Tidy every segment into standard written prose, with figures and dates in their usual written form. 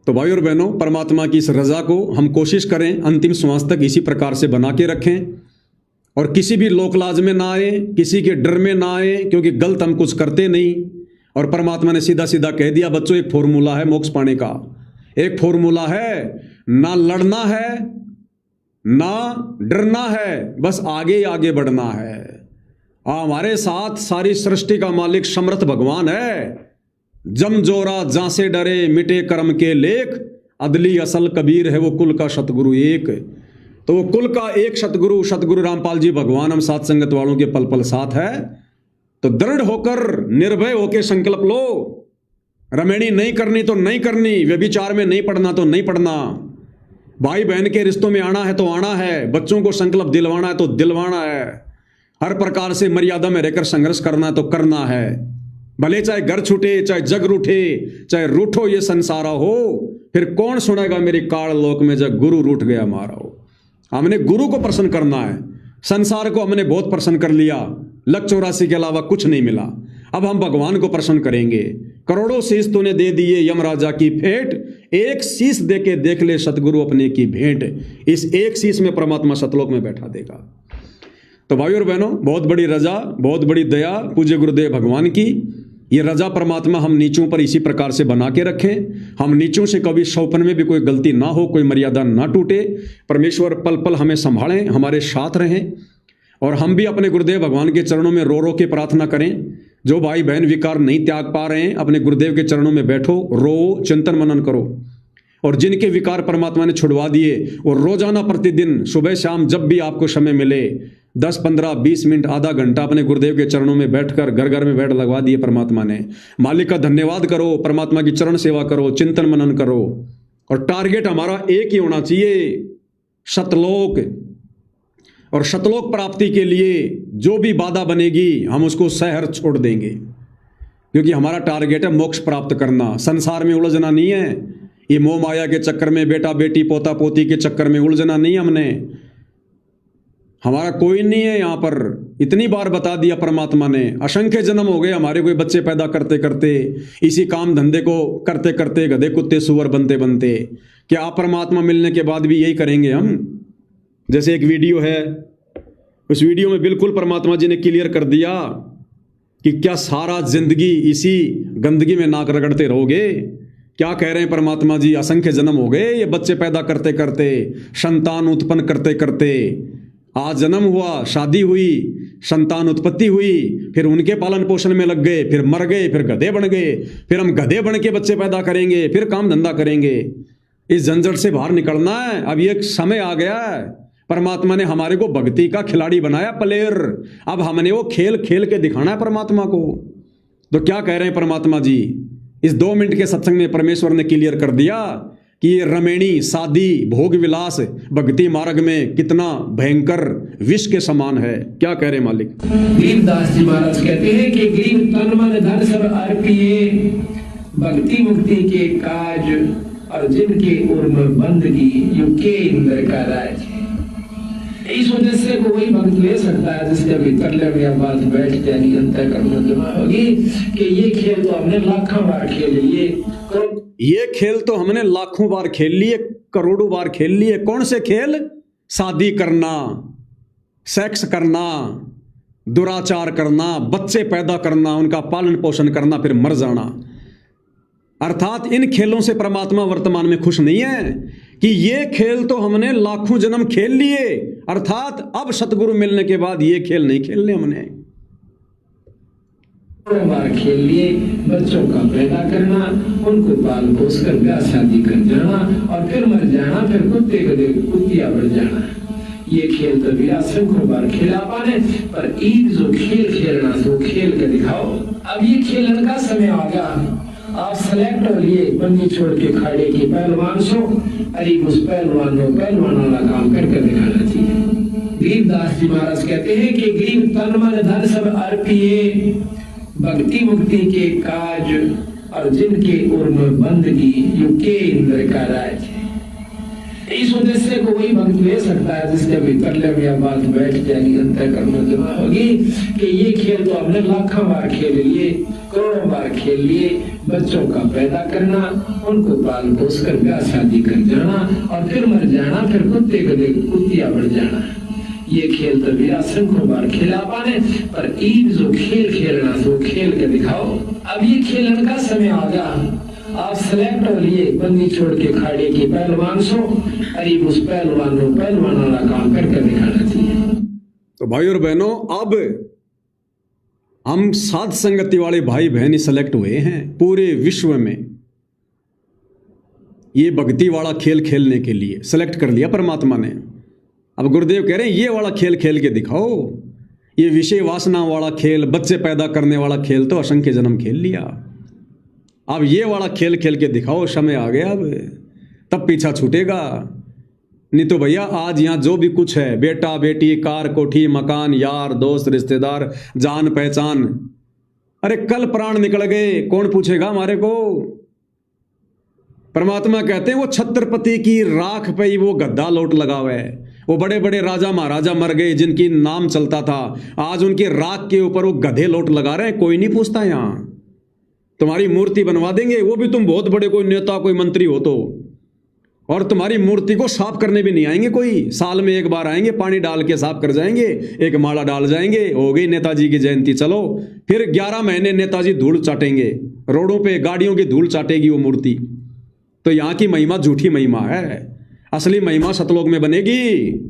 तो भाई और बहनों, परमात्मा की इस रजा को हम कोशिश करें अंतिम श्वास तक इसी प्रकार से बना के रखें और किसी भी लोकलाज में ना आए, किसी के डर में ना आए, क्योंकि गलत हम कुछ करते नहीं। और परमात्मा ने सीधा सीधा कह दिया बच्चों, एक फॉर्मूला है मोक्ष पाने का, एक फॉर्मूला है, ना लड़ना है ना डरना है, बस आगे आगे बढ़ना है। हमारे साथ सारी सृष्टि का मालिक समर्थ भगवान है। जम जोरा जहां से डरे मिटे कर्म के लेख, अदली असल कबीर है वो कुल का सतगुरु एक। तो वो कुल का एक सतगुरु रामपाल जी भगवान हम साथ संगत वालों के पल पल साथ है। तो दृढ़ होकर निर्भय होकर संकल्प लो, रमेणी नहीं करनी तो नहीं करनी, व्यभिचार में नहीं पड़ना तो नहीं पड़ना, भाई बहन के रिश्तों में आना है तो आना है, बच्चों को संकल्प दिलवाना है तो दिलवाना है, हर प्रकार से मर्यादा में रहकर संघर्ष करना है तो करना है। भले चाहे घर छूटे, चाहे जग रूठे, चाहे रूठो ये संसारा हो, फिर कौन सुनेगा मेरी काल लोक में जब गुरु रूठ गया मारा हो। हमने गुरु को प्रसन्न करना है, संसार को हमने बहुत प्रसन्न कर लिया, 184 के अलावा कुछ नहीं मिला। अब हम भगवान को प्रसन्न करेंगे। करोड़ों शीश तूने दे दिए यमराजा की भेंट, एक शीश दे के देख ले सतगुरु अपने की भेंट। इस एक शीश में परमात्मा सतलोक में बैठा देगा। तो भाई और बहनों, बहुत बड़ी रजा, बहुत बड़ी दया पूज्य गुरुदेव भगवान की। ये रजा परमात्मा हम नीचों पर इसी प्रकार से बना के रखें, हम नीचों से कभी सौपन में भी कोई गलती ना हो, कोई मर्यादा ना टूटे। परमेश्वर पल पल हमें संभालें, हमारे साथ रहें और हम भी अपने गुरुदेव भगवान के चरणों में रो रो के प्रार्थना करें। जो भाई बहन विकार नहीं त्याग पा रहे हैं, अपने गुरुदेव के चरणों में बैठो, रो, चिंतन मनन करो। और जिनके विकार परमात्मा ने छुड़वा दिए, और रोजाना प्रतिदिन सुबह शाम जब भी आपको समय मिले 10, 15, 20 मिनट, आधा घंटा अपने गुरुदेव के चरणों में बैठकर, घर घर में बैठ लगवा दिए परमात्मा ने। मालिक का धन्यवाद करो, परमात्मा की चरण सेवा करो, चिंतन मनन करो। और टारगेट हमारा एक ही होना चाहिए, सतलोक। और सतलोक प्राप्ति के लिए जो भी बाधा बनेगी हम उसको सहर छोड़ देंगे, क्योंकि हमारा टारगेट है मोक्ष प्राप्त करना। संसार में उलझना नहीं है, ये मोह माया के चक्कर में, बेटा बेटी पोता पोती के चक्कर में उलझना नहीं है हमने। हमारा कोई नहीं है यहाँ पर, इतनी बार बता दिया परमात्मा ने। असंख्य जन्म हो गए हमारे कोई बच्चे पैदा करते करते, इसी काम धंधे को करते करते, गधे कुत्ते सुअर बनते बनते। क्या आप परमात्मा मिलने के बाद भी यही करेंगे हम? जैसे एक वीडियो है, उस वीडियो में बिल्कुल परमात्मा जी ने क्लियर कर दिया कि क्या सारा जिंदगी इसी गंदगी में नाक रगड़ते रहोगे? क्या कह रहे हैं परमात्मा जी? असंख्य जन्म हो गए ये बच्चे पैदा करते करते, संतान उत्पन्न करते करते। आज जन्म हुआ, शादी हुई, संतान उत्पत्ति हुई, फिर उनके पालन पोषण में लग गए, फिर मर गए, फिर गधे बन गए, फिर हम गधे बन के बच्चे पैदा करेंगे, फिर काम धंधा करेंगे। इस झंझट से बाहर निकलना है। अब ये समय आ गया है, परमात्मा ने हमारे को भक्ति का खिलाड़ी बनाया, प्लेयर। अब हमने वो खेल खेल के दिखाना है परमात्मा को। तो क्या कह रहे हैं परमात्मा जी? इस 2 मिनट के सत्संग में परमेश्वर ने क्लियर कर दिया कि ये रमेणी, शादी, भोग विलास भक्ति मार्ग में कितना भयंकर विष के समान है। क्या कह रहे मालिक? गरीबदास जी महाराज कहते हैं कि गरीब तन मन धन सब अर्पिए, भक्ति मुक्ति के काज और जिनके उर्म बंदगी, युके इंद्र का राज। इस वजह से कोई भक्त ले सकता है जिसके भीतर लगे आवाज बैठ जाएगी, अंतःकरण में जमा होगी कि ये खेल तो हमने लाखों बार खेल लिए, ये खेल तो हमने लाखों बार खेल लिए, करोड़ों बार खेल लिए। कौन से खेल? शादी करना, सेक्स करना, दुराचार करना, बच्चे पैदा करना, उनका पालन पोषण करना, फिर मर जाना। अर्थात इन खेलों से परमात्मा वर्तमान में खुश नहीं है कि ये खेल तो हमने लाखों जन्म खेल लिए, अर्थात अब सतगुरु मिलने के बाद ये खेल नहीं खेलने हमने। बार खेल लिए, बच्चों का पैदा करना, उनको पाल पोस कर ब्याह शादी कर जाना और फिर मर जाना, फिर कुत्ते गधे कुतिया बढ़ जाना। ये खेल तो भी असंख्यों बार खेला पाने, पर ईद जो खेल खेलना तो खेल कर दिखाओ। अब ये खेलने का समय आ गया। आप सेलेक्ट हो लिए, बंदी छोड़ के खाड़े की पहलवान सो, अरे उस पहलवान को पहलवान वाला काम करके दिखाना चाहिए। गरीबदास जी महाराज कहते हैं कि गरीब तन मन धन सब अर्पिए, भक्ति मुक्ति के काज और जिनके उर्म बंदगी, युके इंद्र का राज। इस उद्देश्य को वही भक्त ले सकता है जिसके भीतर ले में बात बैठ जाएगी, अंतःकरण में जमा होगी कि ये खेल तो हमने लाखों बार खेल लिए, करोड़ों बार खेल लिए। बच्चों का पैदा करना, उनको पाल पोस कर ब्याह शादी कर जाना और फिर मर जाना, फिर कुत्ते गधे कुतिया बढ़ जाना। ये खेल तो भी असंख्यों बार खेला पाने, पर ईद जो खेल खेलना तो खेल के दिखाओ। अब ये खेलन का समय आ गया, आप सेलेक्ट हो लिए, बंदी छोड़ के खाड़े की पहलवान सो, करीब उस पहलवान को पहलवान वाला काम करके दिखाना चाहिए। तो भाई और बहनों, अब हम साध संगति वाले भाई बहन ही सेलेक्ट हुए हैं पूरे विश्व में। ये भक्ति वाला खेल खेलने के लिए सेलेक्ट कर लिया परमात्मा ने। अब गुरुदेव कह रहे हैं ये वाला खेल खेल के दिखाओ। ये विषय वासना वाला खेल, बच्चे पैदा करने वाला खेल तो असंख्य जन्म खेल लिया। अब ये वाला खेल खेल के दिखाओ, समय आ गया अब, तब पीछा छूटेगा। नहीं तो भैया आज यहाँ जो भी कुछ है, बेटा बेटी, कार कोठी, मकान, यार दोस्त, रिश्तेदार, जान पहचान, अरे कल प्राण निकल गए, कौन पूछेगा हमारे को। परमात्मा कहते हैं वो छत्रपति की राख पे ही वो गद्दा लौट लगावे। वो बड़े बड़े राजा महाराजा मर गए जिनकी नाम चलता था, आज उनके राख के ऊपर वो गधे लौट लगा रहे हैं, कोई नहीं पूछता। यहाँ तुम्हारी मूर्ति बनवा देंगे, वो भी तुम बहुत बड़े कोई नेता कोई मंत्री हो तो, और तुम्हारी मूर्ति को साफ करने भी नहीं आएंगे कोई। साल में एक बार आएंगे, पानी डाल के साफ कर जाएंगे, एक माला डाल जाएंगे, हो गई नेताजी की जयंती। चलो फिर 11 महीने नेताजी धूल चाटेंगे, रोडों पे गाड़ियों की धूल चाटेगी वो मूर्ति। तो यहाँ की महिमा झूठी महिमा है, असली महिमा सतलोक में बनेगी।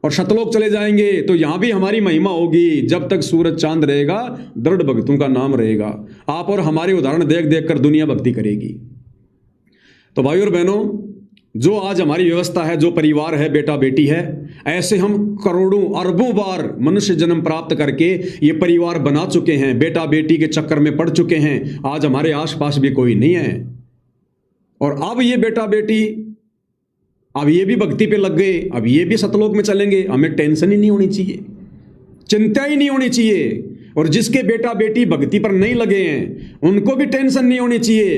और सतलोक चले जाएंगे तो यहाँ भी हमारी महिमा होगी। जब तक सूरज चांद रहेगा, दृढ़ भक्तों का नाम रहेगा। आप और हमारे उदाहरण देख देख कर दुनिया भक्ति करेगी। तो भाई और बहनों, जो आज हमारी व्यवस्था है, जो परिवार है, बेटा बेटी है, ऐसे हम करोड़ों अरबों बार मनुष्य जन्म प्राप्त करके ये परिवार बना चुके हैं, बेटा बेटी के चक्कर में पड़ चुके हैं। आज हमारे आसपास भी कोई नहीं है, और अब ये बेटा बेटी अब ये भी भक्ति पे लग गए, अब ये भी सतलोक में चलेंगे। हमें टेंशन ही नहीं होनी चाहिए, चिंता ही नहीं होनी चाहिए। और जिसके बेटा बेटी भक्ति पर नहीं लगे हैं उनको भी टेंशन नहीं होनी चाहिए,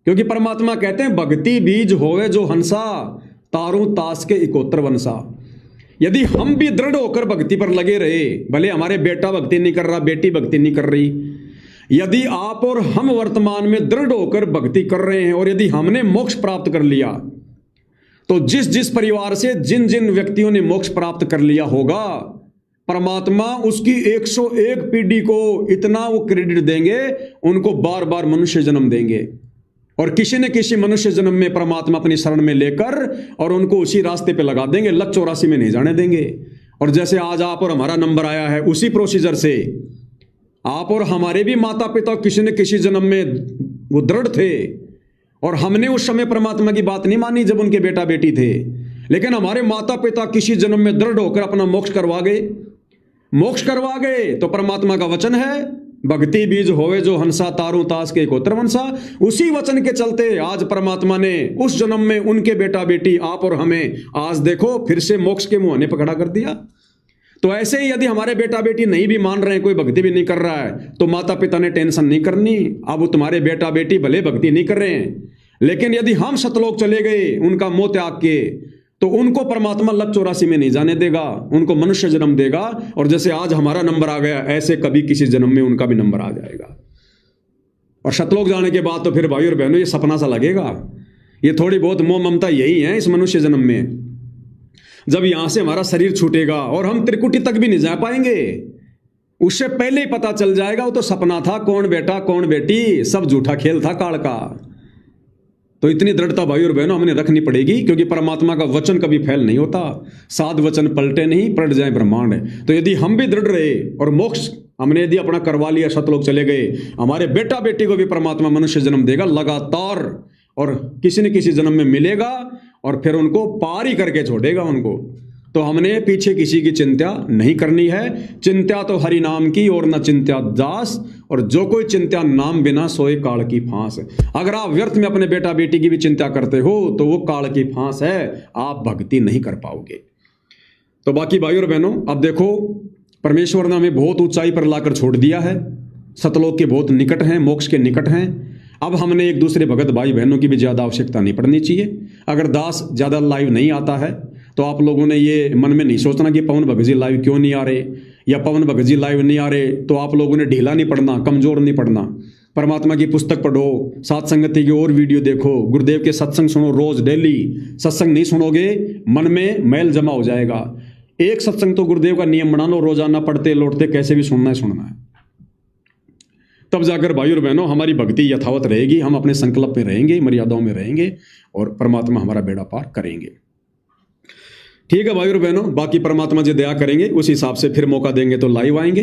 क्योंकि परमात्मा कहते हैं भक्ति बीज होवे जो हंसा, तारू तास के इकोत्र वंसा। यदि हम भी दृढ़ होकर भक्ति पर लगे रहे, भले हमारे बेटा भक्ति नहीं कर रहा, बेटी भक्ति नहीं कर रही, यदि आप और हम वर्तमान में दृढ़ होकर भक्ति कर रहे हैं और यदि हमने मोक्ष प्राप्त कर लिया, तो जिस जिस परिवार से जिन जिन व्यक्तियों ने मोक्ष प्राप्त कर लिया होगा, परमात्मा उसकी 101 पीढ़ी को इतना वो क्रेडिट देंगे, उनको बार बार मनुष्य जन्म देंगे। और किसी न किसी मनुष्य जन्म में परमात्मा अपनी शरण में लेकर और उनको उसी रास्ते पे लगा देंगे, लक 84 में नहीं जाने देंगे। और जैसे आज आप और हमारा नंबर आया है, उसी प्रोसीजर से आप और हमारे भी माता पिता किसी न किसी जन्म में वो दृढ़ थे, और हमने उस समय परमात्मा की बात नहीं मानी जब उनके बेटा बेटी थे, लेकिन हमारे माता पिता किसी जन्म में दृढ़ होकर अपना मोक्ष करवा गए। मोक्ष करवा गए तो परमात्मा का वचन है, भक्ति बीज होवे जो हंसा, तारू तास के इकोत्र वंसा। उसी वचन के चलते आज परमात्मा ने उस जन्म में उनके बेटा बेटी आप और हमें आज देखो फिर से मोक्ष के मुहाने पर खड़ा कर दिया। तो ऐसे ही यदि हमारे बेटा बेटी नहीं भी मान रहे हैं, कोई भक्ति भी नहीं कर रहा है, तो माता पिता ने टेंशन नहीं करनी। अब वो तुम्हारे बेटा बेटी भले भक्ति नहीं कर रहे हैं, लेकिन यदि हम सतलोक चले गए उनका मोह त्याग के, तो उनको परमात्मा लक 84 में नहीं जाने देगा, उनको मनुष्य जन्म देगा। और जैसे आज हमारा नंबर आ गया, ऐसे कभी किसी जन्म में उनका भी नंबर आ जाएगा। और सतलोक जाने के बाद तो फिर भाई और बहनों ये सपना सा लगेगा। ये थोड़ी बहुत मोह ममता यही है इस मनुष्य जन्म में। जब यहां से हमारा शरीर छूटेगा और हम त्रिकुटी तक भी नहीं जा पाएंगे, उससे पहले ही पता चल जाएगा वो तो सपना था, कौन बेटा कौन बेटी, सब झूठा खेल था काल का। तो इतनी दृढ़ता भाई और बहनों हमें रखनी पड़ेगी, क्योंकि परमात्मा का वचन कभी फैल नहीं होता। साध वचन पलटे नहीं, पलट जाए ब्रह्मांड। तो यदि हम भी दृढ़ रहे और मोक्ष हमने यदि अपना करवा लिया, सतलोक चले गए, हमारे बेटा बेटी को भी परमात्मा मनुष्य जन्म देगा लगातार, और किसी न किसी जन्म में मिलेगा, और फिर उनको पार ही करके छोड़ेगा उनको। तो हमने पीछे किसी की चिंता नहीं करनी है। चिंता तो हरि नाम की और न चिंता दास, और जो कोई चिंता नाम बिना सोए काल की फांस। अगर आप व्यर्थ में अपने बेटा बेटी की भी चिंता करते हो तो वो काल की फांस है, आप भक्ति नहीं कर पाओगे। तो बाकी भाई और बहनों, अब देखो परमेश्वर ने हमें बहुत ऊंचाई पर लाकर छोड़ दिया है, सतलोक के बहुत निकट हैं, मोक्ष के निकट हैं। अब हमने एक दूसरे भगत भाई बहनों की भी ज़्यादा आवश्यकता नहीं पड़नी चाहिए। अगर दास ज़्यादा लाइव नहीं आता है तो आप लोगों ने ये मन में नहीं सोचना कि पवन भगत जी लाइव क्यों नहीं आ रहे या पवन भगत जी लाइव नहीं आ रहे, तो आप लोगों ने ढीला नहीं पड़ना, कमज़ोर नहीं पड़ना। परमात्मा की पुस्तक पढ़ो, सात संगति की और वीडियो देखो, गुरुदेव के सत्संग सुनो रोज डेली। सत्संग नहीं सुनोगे मन में मैल जमा हो जाएगा। एक सत्संग तो गुरुदेव का नियम बना लो, रोजाना पढ़ते लौटते कैसे भी सुनना है। तब जाकर भाई और बहनों हमारी भक्ति यथावत रहेगी, हम अपने संकल्प में रहेंगे, मर्यादाओं में रहेंगे और परमात्मा हमारा बेड़ा पार करेंगे। ठीक है भाई और बहनों, बाकी परमात्मा जी दया करेंगे, उस हिसाब से फिर मौका देंगे तो लाइव आएंगे।